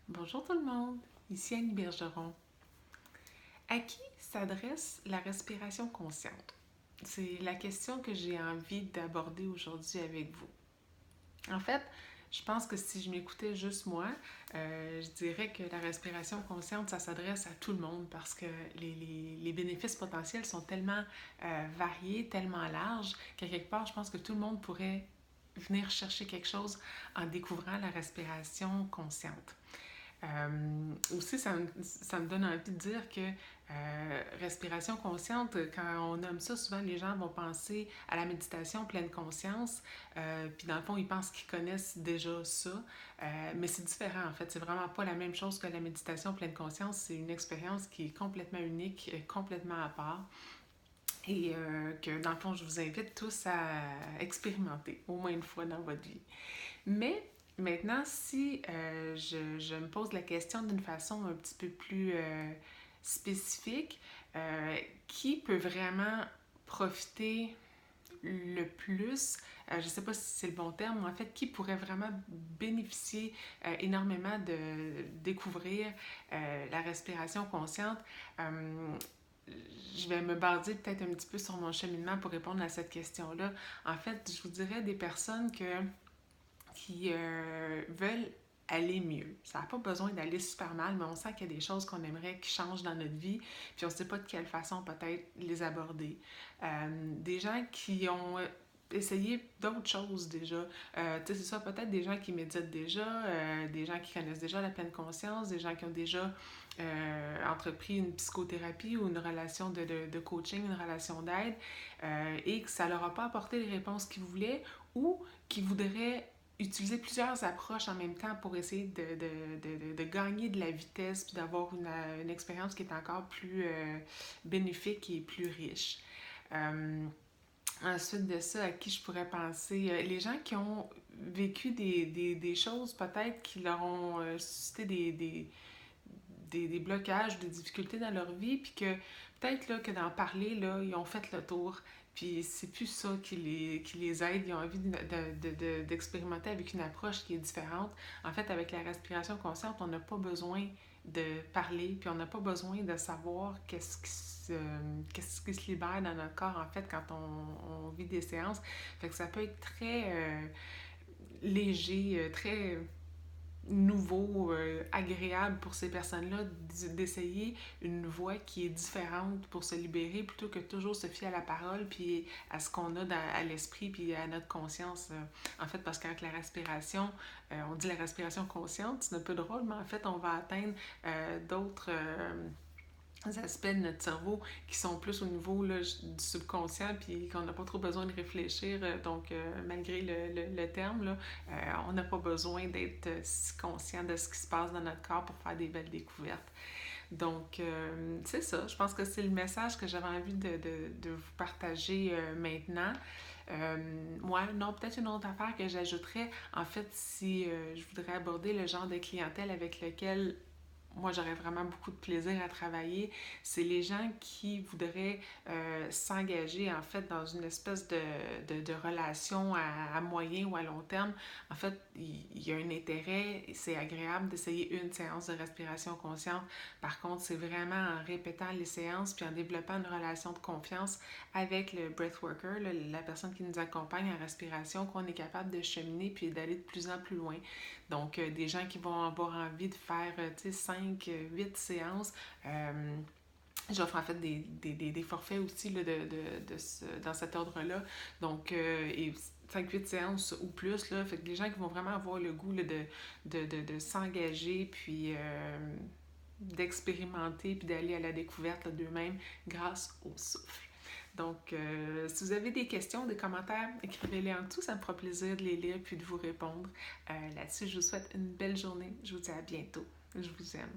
Bonjour tout le monde, ici Annie Bergeron. À qui s'adresse la respiration consciente? C'est la question que j'ai envie d'aborder aujourd'hui avec vous. En fait, je pense que si je m'écoutais juste moi, je dirais que la respiration consciente, ça s'adresse à tout le monde parce que les bénéfices potentiels sont tellement variés, tellement larges, qu'à quelque part, je pense que tout le monde pourrait venir chercher quelque chose en découvrant la respiration consciente. Aussi, ça me donne envie de dire que respiration consciente, quand on nomme ça, souvent les gens vont penser à la méditation pleine conscience, puis dans le fond, ils pensent qu'ils connaissent déjà ça, mais c'est différent en fait. C'est vraiment pas la même chose que la méditation pleine conscience. C'est une expérience qui est complètement unique, complètement à part. Et que dans le fond, je vous invite tous à expérimenter au moins une fois dans votre vie. Mais maintenant, si je me pose la question d'une façon un petit peu plus spécifique, qui peut vraiment profiter le plus, je ne sais pas si c'est le bon terme, mais en fait, qui pourrait vraiment bénéficier énormément de découvrir la respiration consciente? Euh, je vais me baser peut-être un petit peu sur mon cheminement pour répondre à cette question-là. En fait, je vous dirais des personnes qui veulent aller mieux. Ça n'a pas besoin d'aller super mal, mais on sent qu'il y a des choses qu'on aimerait qui changent dans notre vie, puis on ne sait pas de quelle façon peut-être les aborder. Des gens qui ont essayé d'autres choses déjà. Tu sais, c'est ça, peut-être des gens qui méditent déjà, des gens qui connaissent déjà la pleine conscience, des gens qui ont déjà entrepris une psychothérapie ou une relation de coaching, une relation d'aide, et que ça ne leur a pas apporté les réponses qu'ils voulaient ou qui voudraient utiliser plusieurs approches en même temps pour essayer de gagner de la vitesse puis d'avoir une expérience qui est encore plus bénéfique et plus riche. Euh, Ensuite de ça, à qui je pourrais penser? Les gens qui ont vécu des choses peut-être qui leur ont suscité des blocages, des difficultés dans leur vie, puis que peut-être là, que d'en parler, là, ils ont fait le tour, puis c'est plus ça qui les aide, ils ont envie d'expérimenter avec une approche qui est différente. En fait, avec la respiration consciente, on n'a pas besoin de parler, puis on n'a pas besoin de savoir qu'est-ce qui se libère dans notre corps, en fait, quand on vit des séances. Fait que ça peut être très léger, très nouveau, agréable pour ces personnes-là d'essayer une voie qui est différente pour se libérer plutôt que toujours se fier à la parole puis à ce qu'on a à l'esprit puis à notre conscience. En fait, parce qu'avec la respiration, on dit la respiration consciente, c'est un peu drôle, mais en fait, on va atteindre d'autres aspects de notre cerveau qui sont plus au niveau là, du subconscient puis qu'on n'a pas trop besoin de réfléchir. Donc, malgré le terme, là, on n'a pas besoin d'être si conscient de ce qui se passe dans notre corps pour faire des belles découvertes. Donc, c'est ça. Je pense que c'est le message que j'avais envie de vous partager maintenant. Ouais, non, peut-être une autre affaire que j'ajouterais, en fait, si je voudrais aborder le genre de clientèle avec lequel moi j'aurais vraiment beaucoup de plaisir à travailler, c'est les gens qui voudraient s'engager en fait dans une espèce de relation à moyen ou à long terme. En fait, il y a un intérêt, c'est agréable d'essayer une séance de respiration consciente. Par contre, c'est vraiment en répétant les séances puis en développant une relation de confiance avec le breathworker, la personne qui nous accompagne en respiration, qu'on est capable de cheminer puis d'aller de plus en plus loin. Donc, des gens qui vont avoir envie de faire 5, 8 séances. J'offre en fait des forfaits aussi là, dans cet ordre-là. Donc, et 5-8 séances ou plus. Là, fait que les gens qui vont vraiment avoir le goût là, de s'engager, puis d'expérimenter, puis d'aller à la découverte là, d'eux-mêmes grâce au souffle. Donc, si vous avez des questions, des commentaires, écrivez-les en dessous. Ça me fera plaisir de les lire puis de vous répondre. Là-dessus, je vous souhaite une belle journée. Je vous dis à bientôt. Je vous aime.